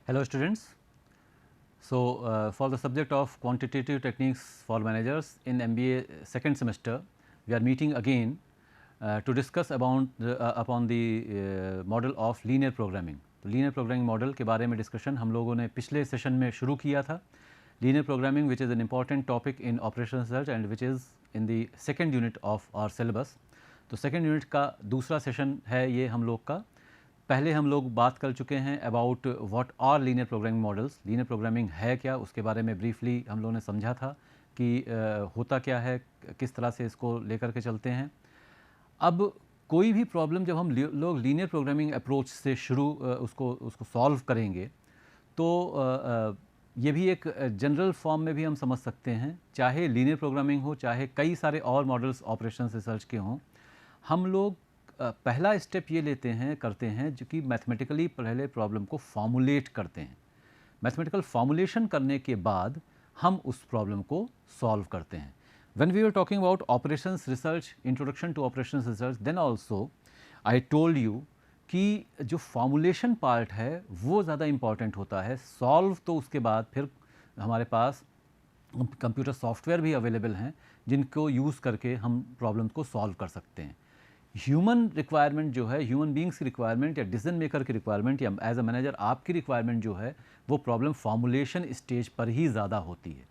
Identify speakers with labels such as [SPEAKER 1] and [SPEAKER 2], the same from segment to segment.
[SPEAKER 1] Hello students. For the subject of quantitative techniques for managers in MBA second semester, we are meeting again to discuss upon the model of linear programming. तो linear programming model के बारे में discussion हम लोगों ने पिछले session में शुरू किया था. Linear programming, which is an important topic in operations research and which is in the second unit of our syllabus. तो second unit का दूसरा session है ये हम लोग का. पहले हम लोग बात कर चुके हैं about what are linear programming models. Linear programming है क्या, उसके बारे में ब्रीफली हम लोगों ने समझा था कि होता क्या है, किस तरह से इसको लेकर के चलते हैं. अब कोई भी प्रॉब्लम जब हम लोग लीनियर प्रोग्रामिंग अप्रोच से शुरू उसको सॉल्व करेंगे तो ये भी एक जनरल फॉर्म में भी हम समझ सकते हैं. चाहे लीनियर प्रोग्रामिंग हो, चाहे कई सारे और मॉडल्स ऑपरेशन रिसर्च के हों, हम लोग पहला स्टेप ये करते हैं जो कि मैथमेटिकली पहले प्रॉब्लम को फॉर्मुलेट करते हैं. मैथमेटिकल फॉर्मुलेशन करने के बाद हम उस प्रॉब्लम को सॉल्व करते हैं. When we are talking about operations research, introduction to operations research, then also I told you कि जो फॉर्मुलेशन पार्ट है वो ज़्यादा इम्पॉर्टेंट होता है. सॉल्व तो उसके बाद फिर हमारे पास कंप्यूटर सॉफ्टवेयर भी अवेलेबल हैं जिनको यूज़ करके हम प्रॉब्लम को सॉल्व कर सकते हैं. ह्यूमन रिक्वायरमेंट जो है, ह्यूमन बींग्स की रिक्वायरमेंट या डिसीजन मेकर की रिक्वायरमेंट या एज अ मैनेजर आपकी रिक्वायरमेंट जो है वो प्रॉब्लम फॉर्मुलेशन स्टेज पर ही ज़्यादा होती है.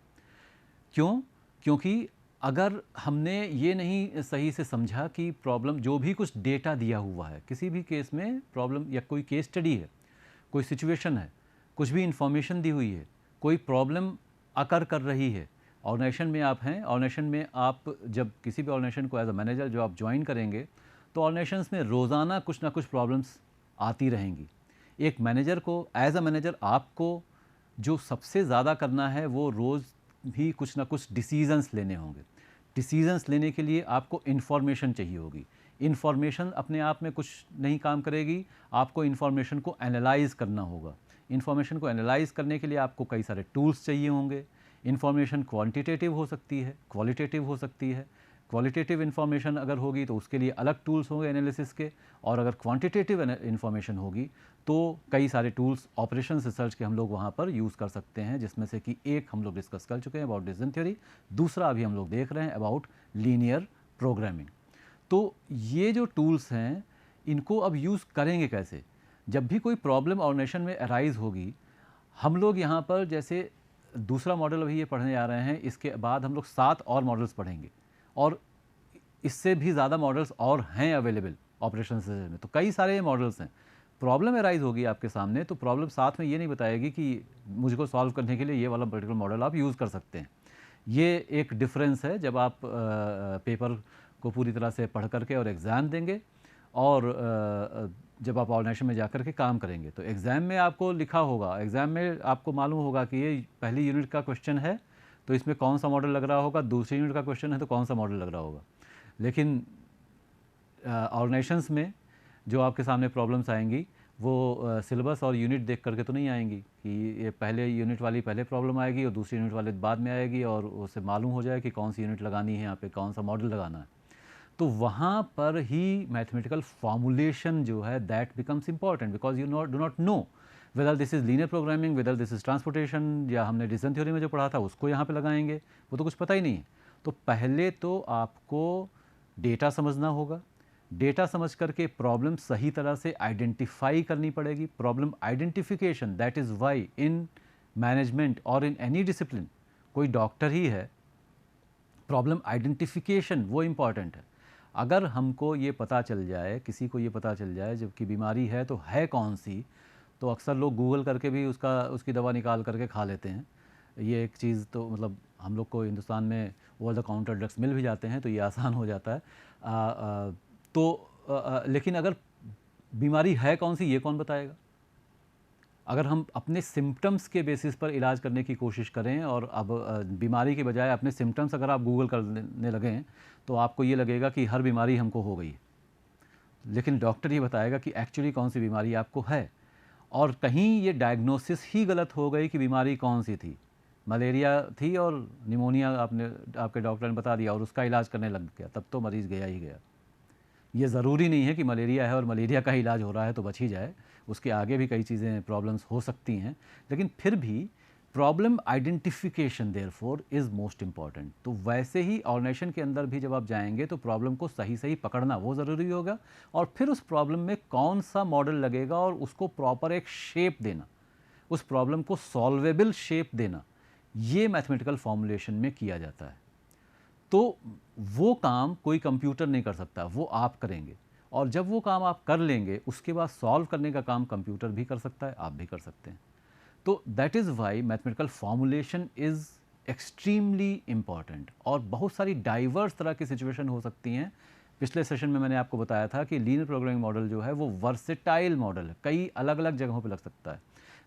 [SPEAKER 1] क्यों? क्योंकि अगर हमने ये नहीं सही से समझा कि प्रॉब्लम जो भी कुछ डेटा दिया हुआ है, किसी भी केस में प्रॉब्लम या कोई केस स्टडी है, कोई सिचुएशन है, कुछ भी इंफॉर्मेशन दी हुई है, कोई प्रॉब्लम अकर कर रही है, ऑर्गेनाइजेशन में आप हैं, ऑर्गेनाइजेशन में आप जब किसी भी ऑर्गेनाइजेशन को एज अ मैनेजर जो आप ज्वाइन करेंगे तो ऑर्गेनाइजेशंस में रोज़ाना कुछ ना कुछ प्रॉब्लम्स आती रहेंगी. एक मैनेजर को एज अ मैनेजर आपको जो सबसे ज़्यादा करना है वो रोज़ भी कुछ ना कुछ डिसीजंस लेने होंगे. डिसीजंस लेने के लिए आपको इन्फॉर्मेशन चाहिए होगी. इन्फॉर्मेशन अपने आप में कुछ नहीं काम करेगी, आपको इन्फॉर्मेशन को एनालाइज़ करना होगा. इन्फॉर्मेशन को एनालाइज़ करने के लिए आपको कई सारे टूल्स चाहिए होंगे. इन्फॉर्मेशन क्वांटिटेटिव हो सकती है, क्वालिटेटिव हो सकती है. क्वालिटेटिव इन्फॉर्मेशन अगर होगी तो उसके लिए अलग टूल्स होंगे एनालिसिस के, और अगर क्वांटिटेटिव इन्फॉर्मेशन होगी तो कई सारे टूल्स ऑपरेशन रिसर्च के हम लोग वहाँ पर यूज़ कर सकते हैं, जिसमें से कि एक हम लोग डिस्कस कर चुके हैं अबाउट डिसीजन थ्योरी, दूसरा अभी हम लोग देख रहे हैं अबाउट लीनियर प्रोग्रामिंग. तो ये जो टूल्स हैं इनको अब यूज़ करेंगे कैसे? जब भी कोई प्रॉब्लम ऑर्गेनाइजेशन में अराइज होगी, हम लोग यहाँ पर जैसे दूसरा मॉडल अभी ये पढ़ने जा रहे हैं, इसके बाद हम लोग 7 और मॉडल्स पढ़ेंगे और इससे भी ज़्यादा मॉडल्स और हैं अवेलेबल ऑपरेशन सिस्टम में. तो कई सारे मॉडल्स हैं. प्रॉब्लम अराइज होगी आपके सामने तो प्रॉब्लम साथ में ये नहीं बताएगी कि मुझको सॉल्व करने के लिए ये वाला पर्टिकुलर मॉडल आप यूज़ कर सकते हैं. ये एक डिफरेंस है जब आप पेपर को पूरी तरह से पढ़ करके और एग्ज़ाम देंगे और जब आप ऑर्गेनाइजेशन में जाकर के काम करेंगे. तो एग्ज़ाम में आपको लिखा होगा, एग्ज़ाम में आपको मालूम होगा कि ये पहली यूनिट का क्वेश्चन है तो इसमें कौन सा मॉडल लग रहा होगा, दूसरी यूनिट का क्वेश्चन है तो कौन सा मॉडल लग रहा होगा. लेकिन ऑर्गेनाइजेशंस में जो आपके सामने प्रॉब्लम्स आएंगी वो सिलेबस और यूनिट देख करके तो नहीं आएंगी कि ये पहले यूनिट वाली पहले प्रॉब्लम आएगी और दूसरी यूनिट वाले बाद में आएगी और उससे मालूम हो जाए कि कौन सी यूनिट लगानी है, यहाँ पे कौन सा मॉडल लगाना है. तो वहाँ पर ही मैथमेटिकल फॉर्मुलेशन जो है that becomes important because you do not know whether this is linear programming, whether this is transportation, या हमने डिसीजन थ्योरी में जो पढ़ा था उसको यहाँ पे लगाएंगे, वो तो कुछ पता ही नहीं है. तो पहले तो आपको डेटा समझना होगा. डेटा समझ करके प्रॉब्लम सही तरह से आइडेंटिफाई करनी पड़ेगी. Problem identification, that is Y in management और इन एनी डिसिप्लिन, कोई डॉक्टर ही है, प्रॉब्लम आइडेंटिफिकेशन वो इम्पॉर्टेंट है. अगर हमको ये पता चल जाए, किसी को ये पता चल जाए जबकि बीमारी है तो है कौन सी, तो अक्सर लोग गूगल करके भी उसकी दवा निकाल करके खा लेते हैं. ये एक चीज़ तो मतलब हम लोग को हिंदुस्तान में ओवर द काउंटर ड्रग्स मिल भी जाते हैं तो ये आसान हो जाता है. लेकिन अगर बीमारी है कौन सी ये कौन बताएगा? अगर हम अपने सिम्पटम्स के बेसिस पर इलाज करने की कोशिश करें और अब बीमारी के बजाय अपने सिम्पटम्स अगर आप गूगल करने लगें तो आपको ये लगेगा कि हर बीमारी हमको हो गई है. लेकिन डॉक्टर ये बताएगा कि एक्चुअली कौन सी बीमारी आपको है. और कहीं ये डायग्नोसिस ही गलत हो गई कि बीमारी कौन सी थी, मलेरिया थी और निमोनिया आपके डॉक्टर ने बता दिया और उसका इलाज करने लग गया, तब तो मरीज़ गया ही गया. ये ज़रूरी नहीं है कि मलेरिया है और मलेरिया का इलाज हो रहा है तो बच ही जाए. उसके आगे भी कई चीज़ें प्रॉब्लम्स हो सकती हैं, लेकिन फिर भी problem identification therefore is most important. तो वैसे ही ऑर्गेनाइजेशन के अंदर भी जब आप जाएंगे तो प्रॉब्लम को सही सही पकड़ना वो ज़रूरी होगा, और फिर उस प्रॉब्लम में कौन सा मॉडल लगेगा और उसको प्रॉपर एक शेप देना, उस प्रॉब्लम को सॉल्वेबल शेप देना, ये मैथमेटिकल फॉर्मुलेशन में किया जाता है। तो वो काम कोई कंप्यूटर नहीं कर सकता, वो आप करेंगे, और जब वो काम आप कर लेंगे उसके बाद सॉल्व करने का काम कंप्यूटर भी कर सकता है, आप भी कर सकते हैं। तो that is Y mathematical formulation is extremely important. और बहुत सारी डाइवर्स तरह की सिचुएशन हो सकती हैं। पिछले सेशन में मैंने आपको बताया था कि लीनियर प्रोग्रामिंग मॉडल जो है वो वर्सेटाइल मॉडल है, कई अलग अलग जगहों पे लग सकता है।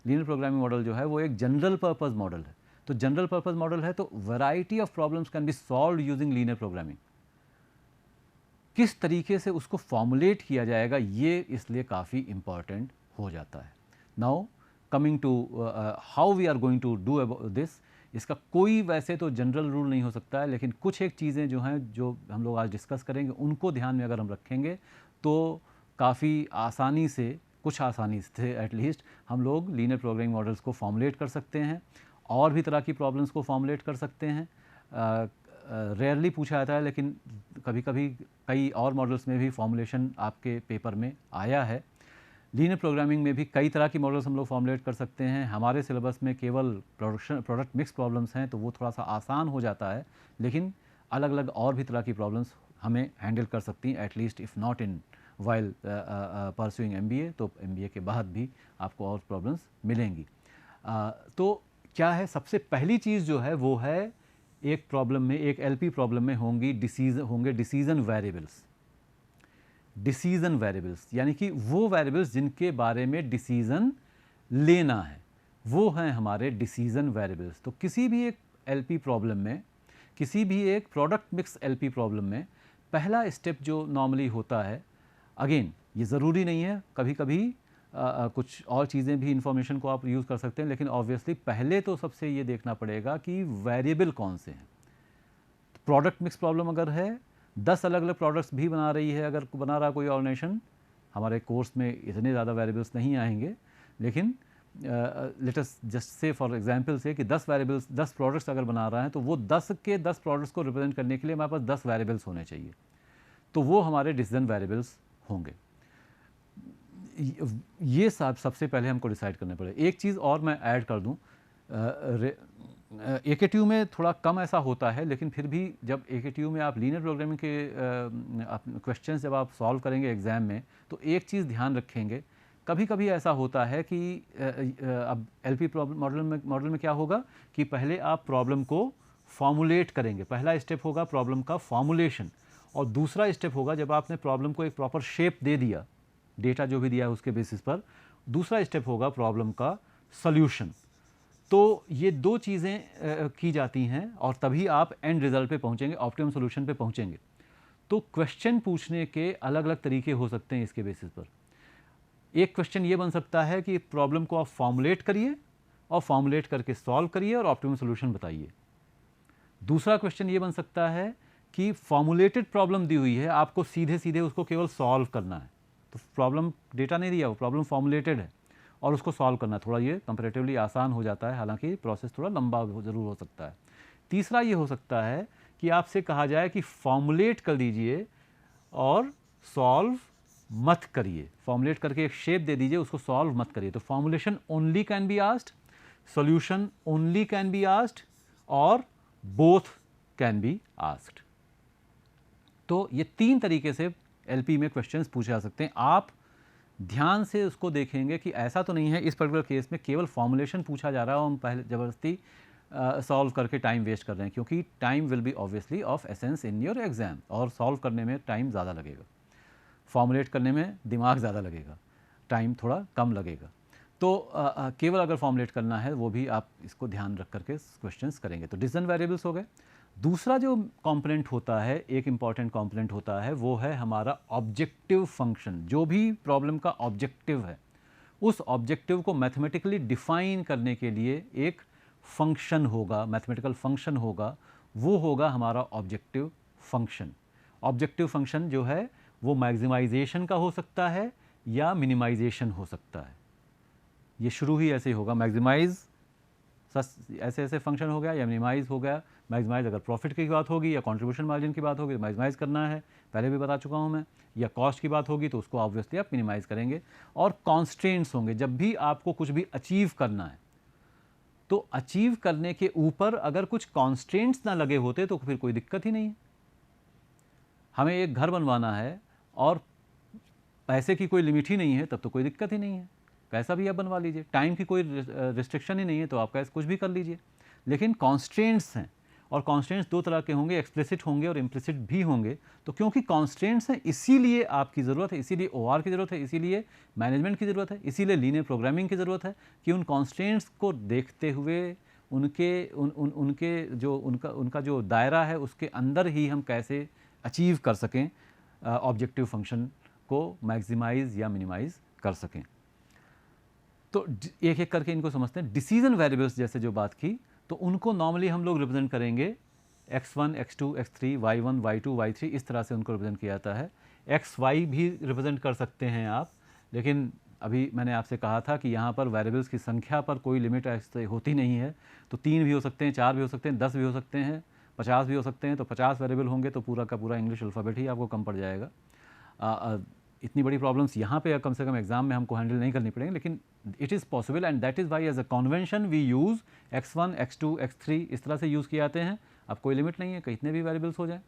[SPEAKER 1] लीनियर प्रोग्रामिंग मॉडल जो है वो एक जनरल पर्पस मॉडल है। तो जनरल पर्पस मॉडल है तो variety of problems can be solved using linear programming. किस तरीके से उसको फॉर्मुलेट किया जाएगा ये इसलिए काफ़ी इम्पॉर्टेंट हो जाता है। Now coming to how we are going to do this, इसका कोई वैसे तो जनरल रूल नहीं हो सकता है, लेकिन कुछ एक चीज़ें जो हैं जो हम लोग आज डिस्कस करेंगे उनको ध्यान में अगर हम रखेंगे तो काफ़ी आसानी से, कुछ आसानी से एटलीस्ट हम लोग लीनियर प्रोग्रामिंग मॉडल्स को फॉर्मुलेट कर सकते हैं, और भी तरह की प्रॉब्लम्स को फॉर्मुलेट कर सकते हैं। रेयरली पूछा जाता है, लेकिन कभी कभी कई और मॉडल्स में भी फॉर्मुलेशन आपके पेपर में आया है। लीनियर प्रोग्रामिंग में भी कई तरह की मॉडल्स हम लोग फॉर्मुलेट कर सकते हैं। हमारे सिलेबस में केवल प्रोडक्ट मिक्स प्रॉब्लम्स हैं, तो वो थोड़ा सा आसान हो जाता है, लेकिन अलग अलग और भी तरह की प्रॉब्लम्स हमें हैंडल कर सकती हैं, at least if not in while pursuing MBA, तो MBA के बाद भी आपको और प्रॉब्लम्स मिलेंगी। तो क्या है, सबसे पहली चीज़ जो है वो है, एक प्रॉब्लम में, एक LP प्रॉब्लम में होंगे डिसीजन वेरिएबल्स। डिसीजन वेरिएबल्स यानी कि वो वेरिएबल्स जिनके बारे में डिसीजन लेना है, वो हैं हमारे डिसीजन वेरिएबल्स। तो किसी भी एक LP प्रॉब्लम में, किसी भी एक प्रोडक्ट मिक्स LP प्रॉब्लम में पहला स्टेप जो नॉर्मली होता है, अगेन ये ज़रूरी नहीं है, कभी कभी कुछ और चीज़ें भी इंफॉर्मेशन को आप यूज़ कर सकते हैं, लेकिन ऑब्वियसली पहले तो सबसे ये देखना पड़ेगा कि वेरिएबल कौन से हैं। प्रोडक्ट मिक्स प्रॉब्लम अगर है, 10 अलग अलग प्रोडक्ट्स भी बना रही है, अगर बना रहा कोई ऑर्गेनाइजेशन, हमारे कोर्स में इतने ज़्यादा वेरिएबल्स नहीं आएंगे, लेकिन let us just say for example से कि 10 वेरिएबल्स, 10 प्रोडक्ट्स अगर बना रहा है, तो वो 10 के 10 प्रोडक्ट्स को रिप्रेजेंट करने के लिए हमारे पास 10 वेरिएबल्स होने चाहिए, तो वो हमारे डिसीजन वेरिएबल्स होंगे। ये सबसे पहले हमको डिसाइड करना पड़ेगा। एक चीज़ और मैं ऐड कर दूं, AKTU में थोड़ा कम ऐसा होता है, लेकिन फिर भी जब AKTU में आप लीनियर प्रोग्रामिंग के क्वेश्चंस जब आप सॉल्व करेंगे एग्ज़ाम में, तो एक चीज़ ध्यान रखेंगे, कभी कभी ऐसा होता है कि अब LP मॉडल में क्या होगा कि पहले आप प्रॉब्लम को फॉर्मुलेट करेंगे। पहला स्टेप होगा प्रॉब्लम का फॉर्मुलेशन, और दूसरा स्टेप होगा जब आपने प्रॉब्लम को एक प्रॉपर शेप दे दिया, डेटा जो भी दिया है उसके बेसिस पर, दूसरा स्टेप होगा प्रॉब्लम का सॉल्यूशन। तो ये दो चीज़ें की जाती हैं, और तभी आप एंड रिजल्ट पे पहुंचेंगे, ऑप्टिमम सॉल्यूशन पे पहुंचेंगे। तो क्वेश्चन पूछने के अलग अलग तरीके हो सकते हैं इसके बेसिस पर। एक क्वेश्चन ये बन सकता है कि प्रॉब्लम को आप फॉर्मुलेट करिए, और फॉर्मुलेट करके सॉल्व करिए और ऑप्टिमम सॉल्यूशन बताइए। दूसरा क्वेश्चन ये बन सकता है कि फॉर्मुलेटेड प्रॉब्लम दी हुई है, आपको सीधे सीधे उसको केवल सॉल्व करना है, तो प्रॉब्लम डेटा नहीं दिया, वो प्रॉब्लम फॉर्मुलेटेड है और उसको सॉल्व करना, थोड़ा ये कंपैरेटिवली आसान हो जाता है, हालांकि प्रोसेस थोड़ा लंबा ज़रूर हो सकता है। तीसरा ये हो सकता है कि आपसे कहा जाए कि फॉर्मुलेट कर दीजिए और सॉल्व मत करिए, फॉर्मुलेट करके एक शेप दे दीजिए, उसको सॉल्व मत करिए। तो formulation only can be asked, solution only can be asked, और बोथ कैन बी आस्क्ड। तो ये तीन तरीके से LP में क्वेश्चंस पूछे जा सकते हैं। आप ध्यान से उसको देखेंगे कि ऐसा तो नहीं है इस पर्टिकुलर केस में केवल फॉर्मुलेशन पूछा जा रहा है और हम पहले ज़बरदस्ती सॉल्व करके टाइम वेस्ट कर रहे हैं, क्योंकि time will be obviously of essence in your exam, और सॉल्व करने में टाइम ज़्यादा लगेगा, फॉर्मुलेट करने में दिमाग ज़्यादा लगेगा, टाइम थोड़ा कम लगेगा। तो केवल अगर फॉर्मुलेट करना है वो भी आप इसको ध्यान रख करके क्वेश्चंस करेंगे। तो डिसीजन वेरिएबल्स हो गए। दूसरा जो कंपोनेंट होता है, एक इम्पॉर्टेंट कंपोनेंट होता है, वो है हमारा ऑब्जेक्टिव फंक्शन। जो भी प्रॉब्लम का ऑब्जेक्टिव है, उस ऑब्जेक्टिव को मैथमेटिकली डिफाइन करने के लिए एक फंक्शन होगा, मैथमेटिकल फंक्शन होगा, वो होगा हमारा ऑब्जेक्टिव फंक्शन। ऑब्जेक्टिव फंक्शन जो है वो मैक्सिमाइजेशन का हो सकता है, या मिनिमाइजेशन हो सकता है। ये शुरू ही ऐसे ही होगा, मैक्सिमाइज ऐसे ऐसे फंक्शन हो गया या मिनिमाइज हो गया। मैक्सिमाइज अगर प्रॉफिट की बात होगी या कंट्रीब्यूशन मार्जिन की बात होगी तो मैक्सिमाइज करना है, पहले भी बता चुका हूँ मैं। या कॉस्ट की बात होगी तो उसको ऑब्वियसली आप मिनिमाइज करेंगे। और कॉन्स्ट्रेंट्स होंगे, जब भी आपको कुछ भी अचीव करना है तो अचीव करने के ऊपर अगर कुछ कॉन्स्ट्रेंट्स ना लगे होते तो फिर कोई दिक्कत ही नहीं है। हमें एक घर बनवाना है और पैसे की कोई लिमिट ही नहीं है तब तो कोई दिक्कत ही नहीं है, कैसा भी आप बनवा लीजिए। टाइम की कोई रिस्ट्रिक्शन ही नहीं है तो आप कैसे कुछ भी कर लीजिए। लेकिन कॉन्स्ट्रेंट्स हैं, और कॉन्स्ट्रेंट्स दो तरह के होंगे, एक्सप्लिसिट होंगे और इम्प्लिसिट भी होंगे। तो क्योंकि कॉन्स्ट्रेंट्स हैं इसीलिए आपकी ज़रूरत है, इसीलिए OR की ज़रूरत है, इसीलिए मैनेजमेंट की ज़रूरत है, इसीलिए लीनियर प्रोग्रामिंग की ज़रूरत है कि उन कॉन्स्ट्रेंट्स को देखते हुए उनका जो दायरा है उसके अंदर ही हम कैसे अचीव कर सकें ऑब्जेक्टिव फंक्शन को मैक्सिमाइज या मिनिमाइज कर सकें। तो एक एक करके इनको समझते हैं। डिसीजन वेरिएबल्स जैसे जो बात की, तो उनको नॉर्मली हम लोग रिप्रेजेंट करेंगे x1, x2, x3, y1, y2, y3, इस तरह से उनको रिप्रेजेंट किया जाता है। xy भी रिप्रेजेंट कर सकते हैं आप, लेकिन अभी मैंने आपसे कहा था कि यहाँ पर वेरिएबल्स की संख्या पर कोई लिमिट ऐसे होती नहीं है। तो 3 भी हो सकते हैं, 4 भी हो सकते हैं, 10 भी हो सकते हैं, 50 भी हो सकते हैं। तो 50 वेरिएबल होंगे तो पूरा का पूरा इंग्लिश अल्फ़ाबेट ही आपको कम पड़ जाएगा। इतनी बड़ी प्रॉब्लम्स यहाँ पे कम से कम एग्जाम में हमको हैंडल नहीं करनी पड़ेंगी, लेकिन it is possible and that is why as a convention we use x1, x2, x3 इस तरह से यूज़ किए जाते हैं। अब कोई लिमिट नहीं है, कितने भी वेरिएबल्स हो जाए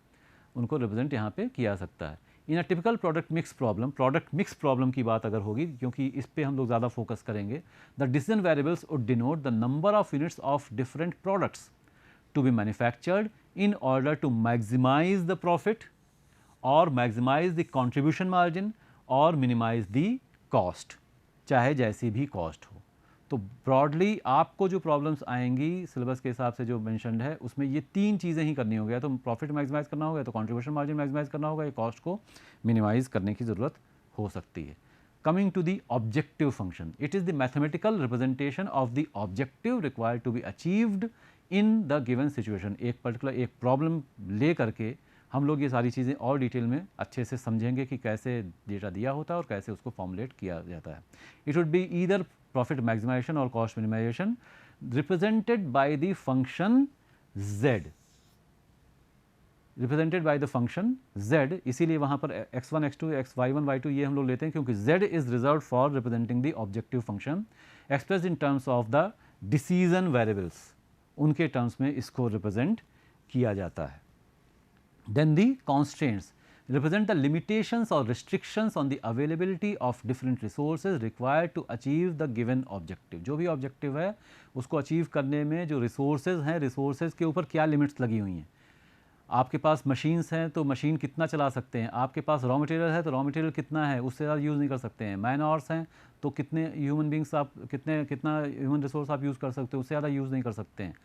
[SPEAKER 1] उनको रिप्रेजेंट यहाँ पे किया सकता है। In a typical product mix problem की बात अगर होगी, क्योंकि इस पे हम लोग ज़्यादा फोकस करेंगे, the decision variables would denote the number of units of different products to be manufactured in order to maximize the profit or maximize the contribution margin or minimize the cost, चाहे जैसी भी cost हो। तो broadly आपको जो problems आएंगी syllabus के हिसाब से जो मेंशन्ड है उसमें ये 3 चीज़ें ही करनी होगी, तो प्रॉफिट मैक्सिमाइज करना होगा, तो कंट्रीब्यूशन मार्जिन मैक्सिमाइज करना होगा, या कॉस्ट को मिनिमाइज करने की ज़रूरत हो सकती है। Coming to the objective function, it is the mathematical representation of the objective required to be achieved in the given situation। एक पर्टिकुलर एक प्रॉब्लम ले करके हम लोग ये सारी चीज़ें और डिटेल में अच्छे से समझेंगे कि कैसे डेटा दिया होता है और कैसे उसको फॉर्मुलेट किया जाता है। It would be either profit maximization और cost minimization represented by the function z, represented by the function z। इसीलिए वहाँ पर x1, x2, y1, y2 ये हम लोग लेते हैं क्योंकि z is reserved for representing the objective function expressed in terms of the decision variables, उनके टर्म्स में इसको रिप्रेजेंट किया जाता है। Then the constraints represent the limitations or restrictions on the availability of different resources required to achieve the given objective। जो भी objective है उसको अचीव करने में जो रिसोर्सेज हैं, रिसोर्सेज के ऊपर क्या लिमिट्स लगी हुई हैं। आपके पास मशीन्स हैं तो मशीन कितना चला सकते हैं, आपके पास रॉ मटेरियल है तो रॉ मटेरियल कितना है, उससे ज़्यादा यूज़ नहीं कर सकते हैं। मैन आवर्स हैं तो कितने ह्यूमन बींग्स आप कितना ह्यूमन रिसोर्स आप यूज़ कर सकते हो, उससे ज़्यादा यूज़ नहीं कर सकते हैं।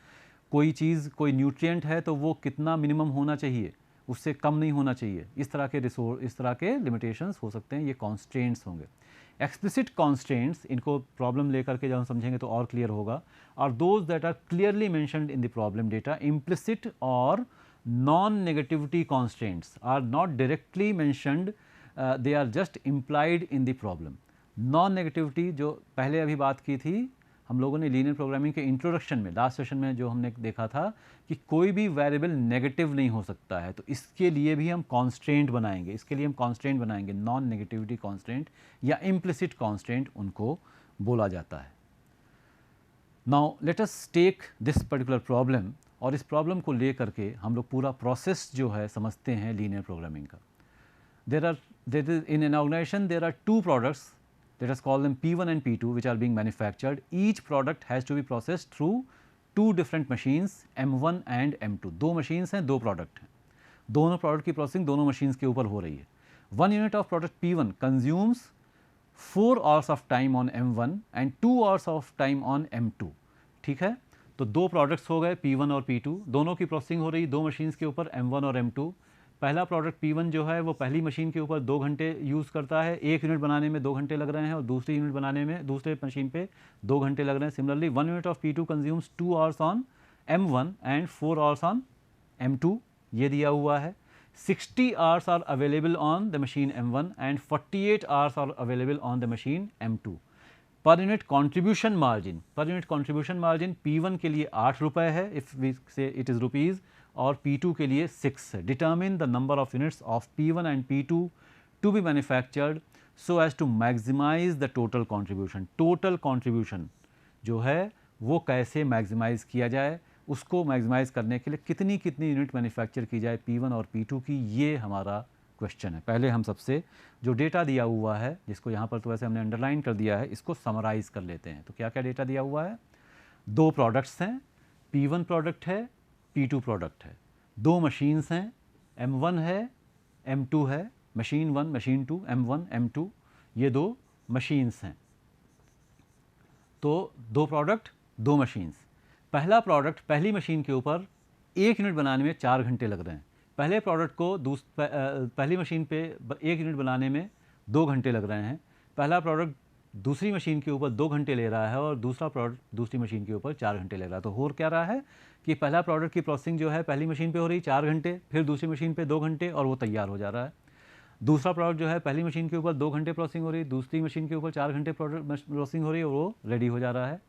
[SPEAKER 1] कोई चीज़ कोई न्यूट्रिएंट है तो वो कितना मिनिमम होना चाहिए, उससे कम नहीं होना चाहिए। इस तरह के लिमिटेशंस हो सकते हैं, ये कॉन्स्ट्रेंट्स होंगे। एक्सप्लिसिट कॉन्स्ट्रेंट्स, इनको प्रॉब्लम लेकर के जब हम समझेंगे तो और क्लियर होगा, और those that are clearly mentioned in the problem data. Implicit और non-negativity constraints are not directly mentioned, they are just implied in the problem। non-negativity जो पहले अभी बात की थी हम लोगों ने लीनियर प्रोग्रामिंग के इंट्रोडक्शन में, लास्ट सेशन में जो हमने देखा था कि कोई भी वेरिएबल नेगेटिव नहीं हो सकता है, तो इसके लिए भी हम कॉन्स्ट्रेंट बनाएंगे, नॉन नेगेटिविटी कॉन्स्ट्रेंट या इम्प्लिसिट कॉन्स्ट्रेंट उनको बोला जाता है। Now let us take this particular problem, और इस प्रॉब्लम को ले करके हम लोग पूरा प्रोसेस जो है समझते हैं लीनियर प्रोग्रामिंग का। there is in an organization there are 2 products, let us call them P1 and P2, which are being manufactured। each product has to be processed through 2 different machines, M1 and M2। 2 machines हैं, 2 product हैं, दोनों product की processing दोनों machines के ऊपर हो रही है। 1 unit of product P1 consumes 4 hours of time on M1 and 2 hours of time on M2। ठीक है, तो 2 प्रोडक्ट्स हो गए P1 और P2, दोनों की प्रोसेसिंग हो रही 2 मशीन्स के ऊपर M1 और M2। पहला प्रोडक्ट P1 जो है वो पहली मशीन के ऊपर 2 घंटे यूज़ करता है, 1 यूनिट बनाने में 2 घंटे लग रहे हैं, और दूसरी यूनिट बनाने में दूसरे मशीन पे 2 घंटे लग रहे हैं। Similarly 1 unit of P2 consumes 2 hours on M1 and 4 hours on M2, ये दिया हुआ है। 60 hours are available on the machine M1 and 48 hours are available on the machine M2. Per unit contribution margin P1 के लिए 8 रुपये है, if we say it is rupees, और P2 के लिए 6 है. Determine the number of units of P1 and P2 to be manufactured so as to maximise the total contribution. Total contribution जो है वो कैसे मैक्सिमाइज़ किया जाए, उसको मैक्सिमाइज़ करने के लिए कितनी कितनी यूनिट मैन्युफैक्चर की जाए P1 और P2 की, ये हमारा क्वेश्चन है. पहले हम सबसे जो डेटा दिया हुआ है, जिसको यहाँ पर तो वैसे हमने अंडरलाइन कर दिया है, इसको समराइज़ कर लेते हैं. तो क्या क्या डेटा दिया हुआ है? 2 प्रोडक्ट्स हैं, P1 प्रोडक्ट है, P2 प्रोडक्ट है. 2 मशीन्स हैं, M1 है, M2 है. मशीन 1, मशीन 2, M1, M2, ये 2 मशीन्स हैं. तो 2 प्रोडक्ट, 2 मशीन्स. पहला प्रोडक्ट पहली मशीन के ऊपर 1 यूनिट बनाने में 4 घंटे लग रहे हैं. पहले प्रोडक्ट को पहली मशीन पे 1 यूनिट बनाने में 2 घंटे लग रहे हैं. पहला प्रोडक्ट दूसरी मशीन के ऊपर 2 घंटे ले रहा है और दूसरा प्रोडक्ट दूसरी मशीन के ऊपर 4 घंटे ले रहा है. तो हो क्या रहा है कि पहला प्रोडक्ट की प्रोसेसिंग जो है पहली मशीन पे हो रही 4 घंटे, फिर दूसरी मशीन पे 2 घंटे और वो तैयार हो जा रहा है. दूसरा प्रोडक्ट जो है पहली मशीन के ऊपर 2 घंटे प्रोसेसिंग हो रही, दूसरी मशीन के ऊपर 4 घंटे प्रोसेसिंग हो रही है और वो रेडी हो जा रहा है.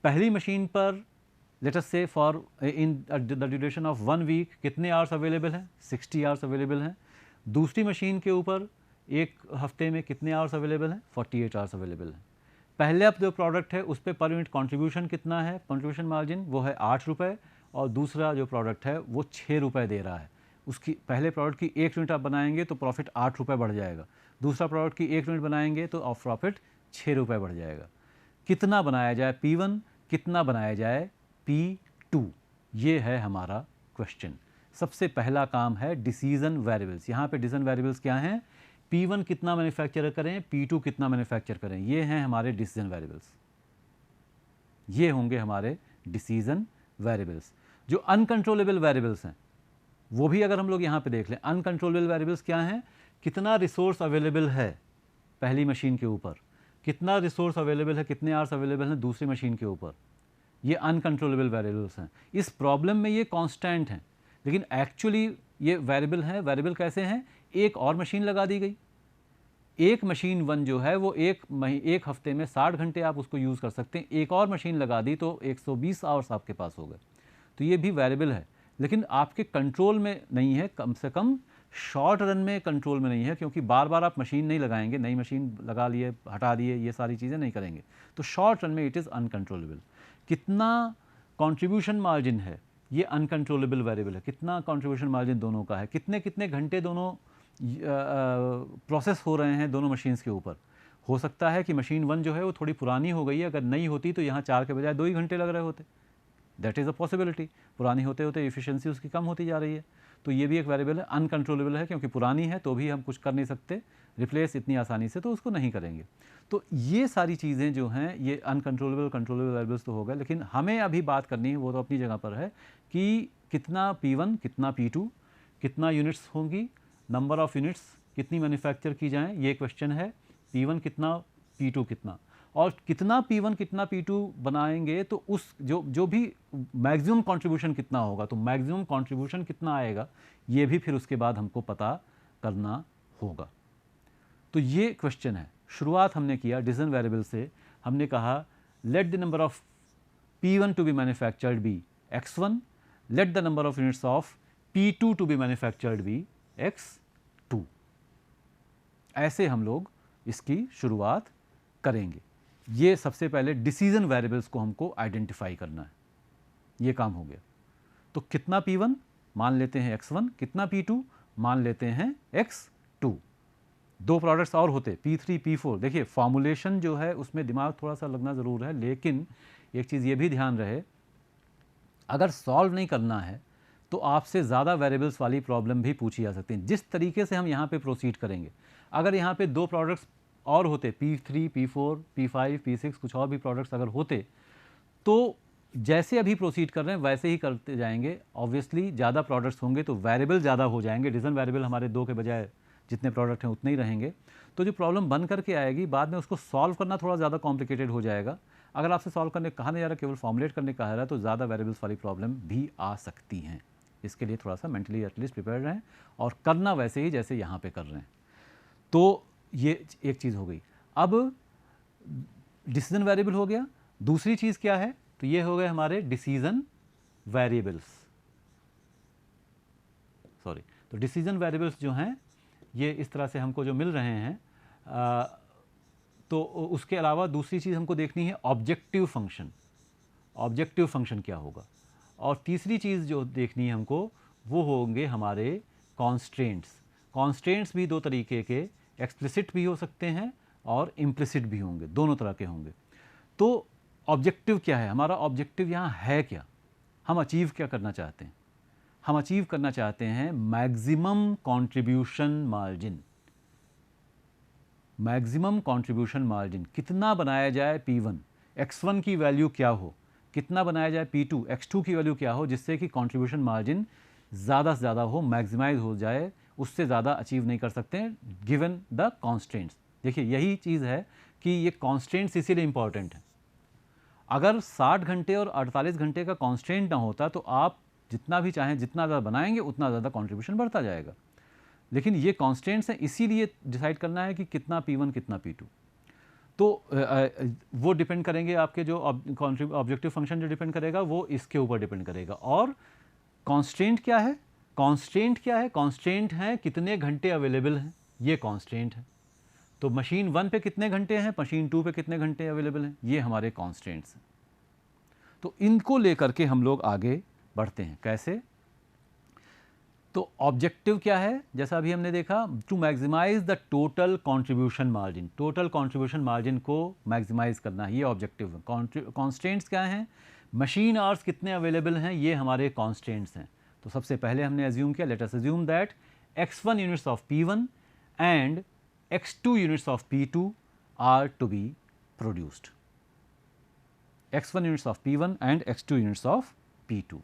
[SPEAKER 1] पहली मशीन पर let us say for in the duration of 1 week कितने आवर्स अवेलेबल हैं? 60 आवर्स अवेलेबल हैं. दूसरी मशीन के ऊपर एक हफ्ते में कितने आवर्स अवेलेबल हैं? 48 आवर्स अवेलेबल हैं. पहले अब जो प्रोडक्ट है उस पर पर यूनिट कॉन्ट्रीब्यूशन कितना है, कॉन्ट्रीब्यूशन मार्जिन, वो है 8 रुपये, और दूसरा जो प्रोडक्ट है वो 6 रुपये दे रहा है. उसकी पहले प्रोडक्ट की 1 यूनिट आप बनाएंगे तो प्रॉफिट 8 रुपये बढ़ जाएगा. दूसरा प्रोडक्ट की 1 यूनिट बनाएंगे तो ऑफ प्रॉफिट 6 रुपये बढ़ जाएगा. कितना बनाया जाए P1, कितना बनाया जाए P2, ये है हमारा क्वेश्चन. सबसे पहला काम है डिसीजन वेरिएबल्स. यहाँ पे डिसीजन वेरिएबल्स क्या हैं? P1 कितना मैन्युफैक्चर करें, P2 कितना मैन्युफैक्चर करें, ये हैं हमारे डिसीजन वेरिएबल्स. ये होंगे हमारे डिसीजन वेरिएबल्स. जो अनकंट्रोलेबल वेरिएबल्स हैं वो भी अगर हम लोग यहाँ पे देख लें, अनकंट्रोलेबल वेरिएबल्स क्या हैं? कितना रिसोर्स अवेलेबल है पहली मशीन के ऊपर, कितना रिसोर्स अवेलेबल है, कितने आवर्स अवेलेबल हैं दूसरी मशीन के ऊपर, ये अनकंट्रोलेबल वेरिएबल्स हैं. इस प्रॉब्लम में ये कांस्टेंट हैं, लेकिन एक्चुअली ये वेरिएबल हैं. वेरिएबल कैसे हैं? एक और मशीन लगा दी गई. एक मशीन 1 जो है वो एक हफ्ते में 60 घंटे आप उसको यूज़ कर सकते हैं. एक और मशीन लगा दी तो 120 आवर्स आपके पास हो गए. तो ये भी वेरिएबल है, लेकिन आपके कंट्रोल में नहीं है, कम से कम शॉर्ट रन में कंट्रोल में नहीं है, क्योंकि बार बार आप मशीन नहीं लगाएंगे, नई मशीन लगा लिए हटा दिए, ये सारी चीज़ें नहीं करेंगे. तो शॉर्ट रन में इट इज़ अनकंट्रोलेबल. कितना कंट्रीब्यूशन मार्जिन है, ये अनकंट्रोलेबल वेरिएबल है. कितना कंट्रीब्यूशन मार्जिन दोनों का है, कितने कितने घंटे दोनों प्रोसेस हो रहे हैं दोनों मशीन्स के ऊपर. हो सकता है कि मशीन 1 जो है वो थोड़ी पुरानी हो गई है, अगर नहीं होती तो यहाँ 4 के बजाय 2 ही घंटे लग रहे होते. That is a possibility. पुरानी होते होते एफिशिएंसी उसकी कम होती जा रही है. तो ये भी एक वेरिएबल है, अनकंट्रोलेबल है, क्योंकि पुरानी है तो भी हम कुछ कर नहीं सकते रिप्लेस इतनी आसानी से, तो उसको नहीं करेंगे. तो ये सारी चीज़ें जो हैं ये अनकंट्रोलेबल कंट्रोलेबल वेरिएबल्स तो हो गए, लेकिन हमें अभी बात करनी है, वो तो अपनी जगह पर है, कि कितना P1, कितना P2, कितना यूनिट्स होंगी, नंबर ऑफ़ यूनिट्स कितनी मैन्युफैक्चर की जाएँ, ये क्वेश्चन है. P1 कितना, P2 कितना, और कितना P1 कितना P2 बनाएंगे तो उस जो भी मैक्सिमम कंट्रीब्यूशन कितना होगा, तो मैक्सिमम कंट्रीब्यूशन कितना आएगा ये भी फिर उसके बाद हमको पता करना होगा. तो ये क्वेश्चन है. शुरुआत हमने किया डिसीजन वेरिएबल से. हमने कहा let the number of P1 to be manufactured be X1, let the number of units of P2 to be manufactured be X2. ऐसे हम लोग इसकी शुरुआत करेंगे. ये सबसे पहले डिसीजन वेरिएबल्स को हमको आइडेंटिफाई करना है. ये काम हो गया. तो कितना P1 मान लेते हैं X1, कितना P2 मान लेते हैं X2. 2 प्रोडक्ट्स और होते P3, P4. देखिए फॉर्मूलेशन जो है उसमें दिमाग थोड़ा सा लगना ज़रूर है, लेकिन एक चीज़ ये भी ध्यान रहे, अगर सॉल्व नहीं करना है तो आपसे ज़्यादा वेरिएबल्स वाली प्रॉब्लम भी पूछी जा सकती है. जिस तरीके से हम यहाँ पे प्रोसीड करेंगे, अगर यहाँ पे 2 प्रोडक्ट्स और होते P3, P4, P5, P6, कुछ और भी प्रोडक्ट्स अगर होते, तो जैसे अभी प्रोसीड कर रहे हैं वैसे ही करते जाएंगे. ऑब्वियसली ज़्यादा प्रोडक्ट्स होंगे तो वेरिएबल ज़्यादा हो जाएंगे. डिसीजन वेरिएबल हमारे 2 के बजाय जितने प्रोडक्ट हैं उतने ही रहेंगे. तो जो प्रॉब्लम बन करके आएगी बाद में उसको सॉल्व करना थोड़ा ज़्यादा कॉम्प्लिकेटेड हो जाएगा. अगर आपसे सॉल्व करने कहा नहीं जा रहा, केवल फॉर्मुलेट करने कहा जा रहा है, तो ज़्यादा वेरिएबल्स वाली प्रॉब्लम भी आ सकती हैं. इसके लिए थोड़ा सा मेंटली एटलीस्ट प्रिपेयर रहें और करना वैसे ही जैसे यहाँ पे कर रहे हैं। तो ये एक चीज़ हो गई। अब डिसीजन वेरिएबल हो गया। दूसरी चीज़ क्या है, तो ये हो गए हमारे डिसीजन वेरिएबल्स, सॉरी। तो डिसीजन वेरिएबल्स जो हैं ये इस तरह से हमको जो मिल रहे हैं, तो उसके अलावा दूसरी चीज़ हमको देखनी है ऑब्जेक्टिव फंक्शन। ऑब्जेक्टिव फंक्शन क्या होगा, और तीसरी चीज़ जो देखनी है हमको वो होंगे हमारे कॉन्स्ट्रेंट्स। कॉन्स्ट्रेंट्स भी दो तरीके के, एक्सप्लिसिट भी हो सकते हैं और इम्प्लिसिट भी होंगे, दोनों तरह के होंगे। तो ऑब्जेक्टिव क्या है, हमारा ऑब्जेक्टिव यहाँ है क्या, हम अचीव क्या करना चाहते हैं? हम अचीव करना चाहते हैं maximum contribution margin. Maximum contribution margin कितना बनाया जाए P1, X1 की वैल्यू क्या हो, कितना बनाया जाए P2, X2 की वैल्यू क्या हो, जिससे कि कंट्रीब्यूशन मार्जिन ज़्यादा से ज़्यादा हो, मैक्सिमाइज हो जाए, उससे ज़्यादा अचीव नहीं कर सकते हैं गिवन द कॉन्स्ट्रेंट्स। देखिए यही चीज़ है कि ये कॉन्स्ट्रेंट्स इसीलिए इंपॉर्टेंट है। अगर 60 घंटे और 48 घंटे का कॉन्स्ट्रेंट ना होता तो आप जितना भी चाहें जितना ज़्यादा बनाएंगे उतना ज़्यादा कंट्रीब्यूशन बढ़ता जाएगा। लेकिन ये कॉन्स्टेंट्स हैं, इसीलिए डिसाइड करना है कि कितना P1 कितना P2। तो वो डिपेंड करेंगे, आपके जो ऑब्जेक्टिव फंक्शन जो डिपेंड करेगा वो इसके ऊपर डिपेंड करेगा। और कॉन्स्टेंट क्या है, कॉन्स्टेंट क्या है, कॉन्स्टेंट है कितने घंटे अवेलेबल हैं, ये कॉन्स्टेंट है। तो मशीन 1 पे कितने घंटे हैं, मशीन 2 पे कितने घंटे अवेलेबल हैं, ये हमारे कॉन्स्टेंट्स हैं। तो इनको लेकर के हम लोग आगे बढ़ते हैं। कैसे? तो ऑब्जेक्टिव क्या है, जैसा अभी हमने देखा, to maximise the total contribution margin. Total contribution margin को मैक्सिमाइज करना है, ये ऑब्जेक्टिव है। कॉन्स्टेंट्स क्या हैं, मशीन आवर्स कितने अवेलेबल हैं, ये हमारे कॉन्स्टेंट्स हैं। तो सबसे पहले हमने एज्यूम किया, let us assume that x1 units of P1 and x2 units of P2 are to be produced. x1 units of P1 and x2 units of P2।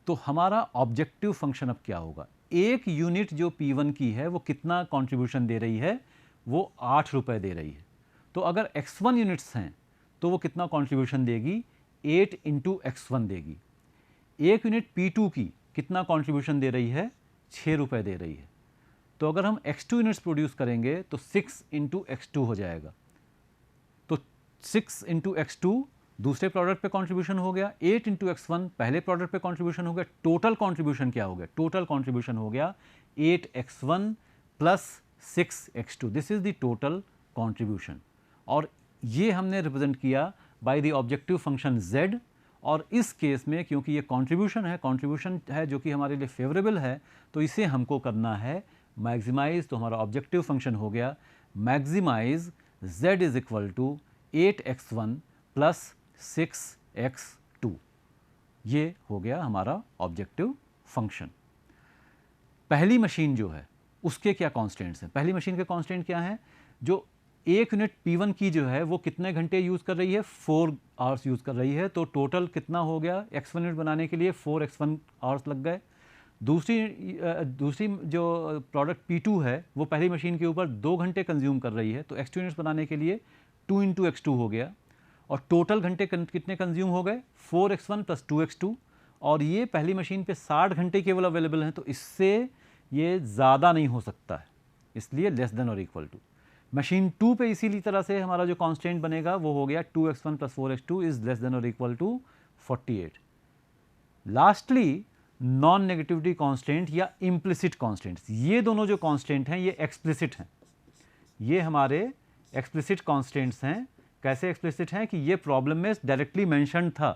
[SPEAKER 1] तो हमारा ऑब्जेक्टिव फंक्शन अब क्या होगा, एक यूनिट जो P1 की है वो कितना कंट्रीब्यूशन दे रही है, वो 8 रुपये दे रही है। तो अगर x1 यूनिट्स हैं तो वो कितना कंट्रीब्यूशन देगी, 8 इंटू x1 देगी। एक यूनिट P2 की कितना कंट्रीब्यूशन दे रही है, 6 रुपये दे रही है। तो अगर हम x2 यूनिट्स प्रोड्यूस करेंगे तो 6 इंटू x2 हो जाएगा। तो 6 इंटू x2 दूसरे प्रोडक्ट पे कंट्रीब्यूशन हो गया, 8 इंटू x1 पहले प्रोडक्ट पे कंट्रीब्यूशन हो गया। टोटल कंट्रीब्यूशन क्या हो गया, टोटल कंट्रीब्यूशन हो गया 8x1 plus 6x2। This is the total contribution. और ये हमने रिप्रेजेंट किया by the objective function z। और इस केस में क्योंकि ये कंट्रीब्यूशन है जो कि हमारे लिए फेवरेबल है, तो इसे हमको करना है मैक्सिमाइज। तो हमारा ऑब्जेक्टिव फंक्शन हो गया maximise z is equal to 8x1 plus 6x2। ये हो गया हमारा ऑब्जेक्टिव फंक्शन। पहली मशीन जो है उसके क्या कांस्टेंट्स हैं, पहली मशीन के कांस्टेंट क्या हैं, जो एक यूनिट P1 की जो है वो कितने घंटे यूज़ कर रही है, 4 आवर्स यूज़ कर रही है। तो टोटल कितना हो गया, x1 यूनिट बनाने के लिए 4x1 आवर्स लग गए। दूसरी जो प्रोडक्ट P2 है वो पहली मशीन के ऊपर 2 घंटे कंज्यूम कर रही है, तो x2 यूनिट्स बनाने के लिए 2 इंटू x2 हो गया। और टोटल घंटे कितने कंज्यूम हो गए, 4x1 प्लस 2x2। और ये पहली मशीन पे 60 घंटे केवल अवेलेबल हैं, तो इससे ये ज़्यादा नहीं हो सकता है, इसलिए लेस देन और इक्वल टू। मशीन 2 पे इसी तरह से हमारा जो कांस्टेंट बनेगा वो हो गया 2x1 plus 4x2 is less than और equal to 48। Lastly non negativity constant या इम्प्लिसिट कांस्टेंट्स, ये दोनों जो कांस्टेंट हैं ये एक्सप्लिसिट हैं। ये हमारे एक्सप्लिसिट कांस्टेंट्स हैं। कैसे एक्सप्लिसिट हैं कि ये प्रॉब्लम में डायरेक्टली मेंशन था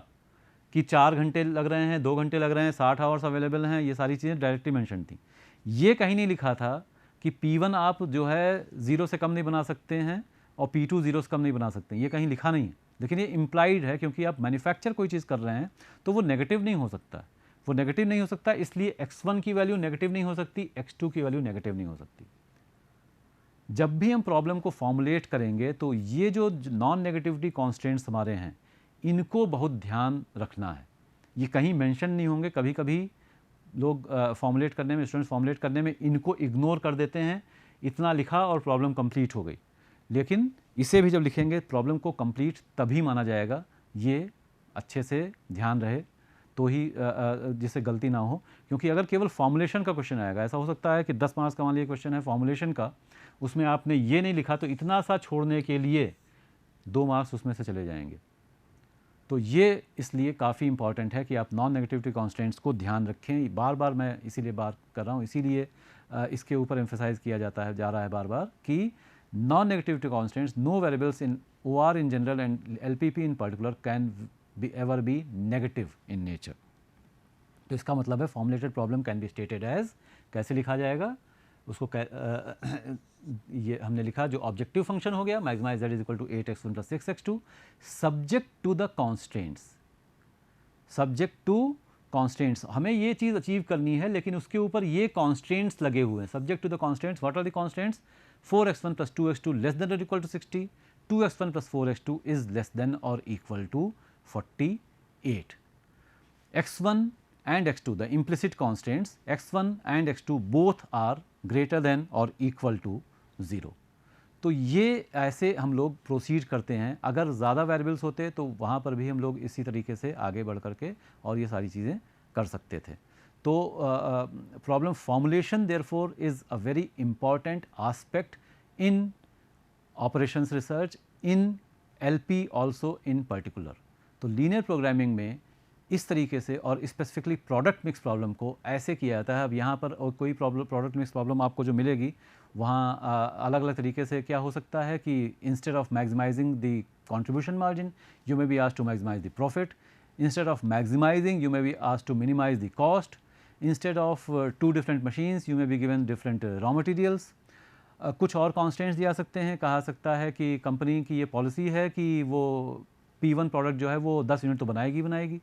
[SPEAKER 1] कि 4 घंटे लग रहे हैं, 2 घंटे लग रहे हैं, 60 आवर्स अवेलेबल हैं, ये सारी चीज़ें डायरेक्टली मेंशन थी। ये कहीं नहीं लिखा था कि P1 आप जो है 0 से कम नहीं बना सकते हैं और P2 0 से कम नहीं बना सकते हैं, ये कहीं लिखा नहीं है। लेकिन ये इम्प्लाइड है, क्योंकि आप मैन्युफैक्चर कोई चीज़ कर रहे हैं तो वो नेगेटिव नहीं हो सकता, वो नेगेटिव नहीं हो सकता, इसलिए x1 की वैल्यू नेगेटिव नहीं हो सकती, x2 की वैल्यू नेगेटिव नहीं हो सकती। जब भी हम प्रॉब्लम को फॉर्मुलेट करेंगे तो ये जो नॉन नेगेटिविटी कॉन्स्टेंट्स हमारे हैं इनको बहुत ध्यान रखना है, ये कहीं मेंशन नहीं होंगे। कभी कभी लोग फॉर्मुलेट करने में, स्टूडेंट्स फॉर्मुलेट करने में इनको इग्नोर कर देते हैं, इतना लिखा और प्रॉब्लम कंप्लीट हो गई। लेकिन इसे भी जब लिखेंगे प्रॉब्लम को कंप्लीट तभी माना जाएगा, ये अच्छे से ध्यान रहे। तो ही जिससे गलती ना हो, क्योंकि अगर केवल फॉर्मुलेशन का क्वेश्चन आएगा, ऐसा हो सकता है कि 10 मार्क्स का मान लीजिए क्वेश्चन है फॉर्मुलेशन का, उसमें आपने ये नहीं लिखा तो इतना सा छोड़ने के लिए 2 मार्क्स उसमें से चले जाएंगे। तो ये इसलिए काफ़ी इंपॉर्टेंट है कि आप नॉन नेगेटिविटी कॉन्स्टेंट्स को ध्यान रखें। बार बार मैं इसीलिए बात कर रहा हूँ, इसीलिए इसके ऊपर एम्फेसाइज किया जा रहा है बार बार कि non negativity constants, no variables in OR in general and LPP in particular can ever be negative in nature. तो इसका मतलब है formulated problem can be stated as, कैसे लिखा जाएगा उसको, ये हमने लिखा जो ऑब्जेक्टिव फंक्शन हो गया maximise z is equal to 8x1 plus 6x2 subject to the constants, subject to constants. हमें ये चीज़ अचीव करनी है लेकिन उसके ऊपर ये कॉन्स्टेंट्स लगे हुए हैं। Subject to the constants, what are the constants? 4x1 plus 2x2 less than और equal to 60, 2x1 plus 4x2 is less than और equal to 48, x1 and x2 the implicit constants x1 and x2 both are greater than or equal to 0। तो ये ऐसे हम लोग proceed करते हैं। अगर ज़्यादा वेरिएबल्स होते तो वहाँ पर भी हम लोग इसी तरीके से आगे बढ़ करके और ये सारी चीज़ें कर सकते थे। तो problem formulation therefore is a very important aspect in operations research, in LP also in particular. तो लीनियर प्रोग्रामिंग में इस तरीके से और स्पेसिफिकली प्रोडक्ट मिक्स प्रॉब्लम को ऐसे किया जाता है। अब यहाँ पर और कोई प्रॉब्लम, प्रोडक्ट मिक्स प्रॉब्लम आपको जो मिलेगी वहाँ अलग अलग तरीके से क्या हो सकता है कि instead of maximising the contribution margin you may be asked to maximise the profit, instead of maximising you may be asked to minimise the cost, instead of 2 different machines you may be given different raw materials. कुछ और constants दिया सकते हैं, कहा सकता है कि company की ये पॉलिसी है कि वो P1 प्रोडक्ट जो है वो 10 यूनिट तो बनाएगी।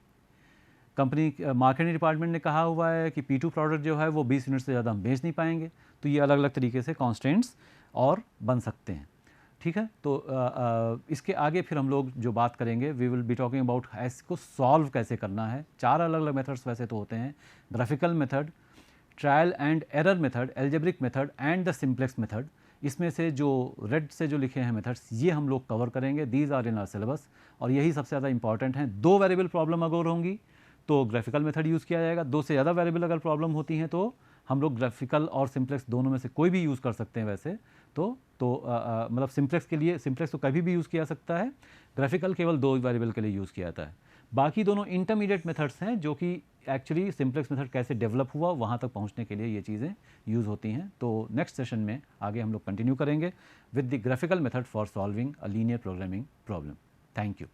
[SPEAKER 1] कंपनी मार्केटिंग डिपार्टमेंट ने कहा हुआ है कि P2 प्रोडक्ट जो है वो 20 यूनिट से ज़्यादा हम बेच नहीं पाएंगे। तो ये अलग अलग तरीके से कॉन्स्टेंट्स और बन सकते हैं, ठीक है। तो इसके आगे फिर हम लोग जो बात करेंगे we will be talking about इसको सॉल्व कैसे करना है। 4 अलग अलग मेथड्स वैसे तो होते हैं, graphical method, trial and error method, algebraic method and the simplex method. इसमें से जो रेड से जो लिखे हैं मेथड्स ये हम लोग कवर करेंगे, these are in our syllabus, और यही सबसे ज़्यादा इंपॉर्टेंट हैं। 2 वेरिएबल प्रॉब्लम अगर होंगी तो ग्राफिकल मेथड यूज़ किया जाएगा, 2 से ज़्यादा वेरिएबल अगर प्रॉब्लम होती हैं तो हम लोग ग्राफिकल और सिंप्लेक्स दोनों में से कोई भी यूज़ कर सकते हैं वैसे तो मतलब सिंप्लेक्स के लिए, सिंप्लेक्स तो कभी भी यूज़ किया सकता है, ग्राफिकल केवल 2 वेरिएबल के लिए यूज़ किया जाता है। बाकी दोनों इंटरमीडिएट मेथड्स हैं जो कि एक्चुअली सिंप्लेक्स मेथड कैसे डेवलप हुआ वहाँ तक पहुँचने के लिए ये चीज़ें यूज़ होती हैं। तो नेक्स्ट सेशन में आगे हम लोग कंटिन्यू करेंगे with the graphical method for solving a linear programming problem. Thank you.